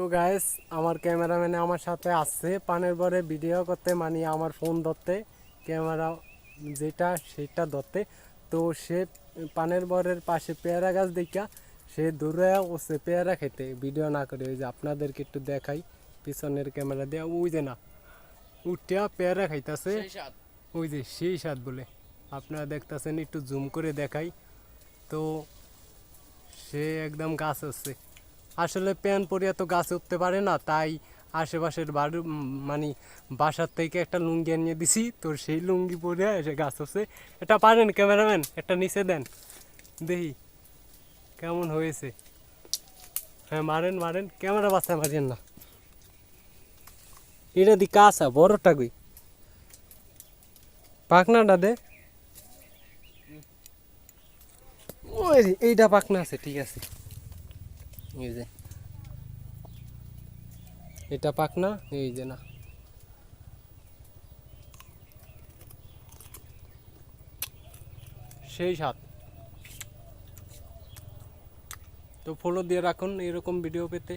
তো গাইস আমার ক্যামেরাম্যানে আমার সাথে আসছে পানের পরে ভিডিও করতে, মানে আমার ফোন ধরতে, ক্যামেরা যেটা সেটা ধরতে। তো সে পানের বরের পাশে পেয়ারা গাছ দেখা সে দূরে ওসে পেয়ারা খেতে, ভিডিও না করে। ওই যে আপনাদেরকে একটু দেখাই পিছনের ক্যামেরা দিয়ে, ওই যে না উঠিয়া পেয়ারা খাইতেছে, ওই যে সেই স্বাদ বলে আপনারা দেখতেছেন। একটু জুম করে দেখাই তো সে একদম গাছ হচ্ছে। আসলে প্যান পরিয়া তো গাছে উঠতে পারে না, তাই আশেপাশের বাড়ি মানে বাসার থেকে একটা লুঙ্গি এনে দিছি, তো সেই লুঙ্গি পরিয়া এসে গাছ হচ্ছে। এটা পারেন ক্যামেরাম্যান, একটা নিচে দেন দেখি কেমন হয়েছে। হ্যাঁ মারেন মারেন, ক্যামেরা বাচ্চা মারেন না। এটা দি কাঁচা বড়টা গই, পাখনাটা দে। ওই যে এইটা পাখনা আছে, ঠিক আছে। এই যে এটা পাখনা, এই যে না। সেই স্বাদ। তো ফলো দিয়ে রাখুন এরকম ভিডিও পেতে।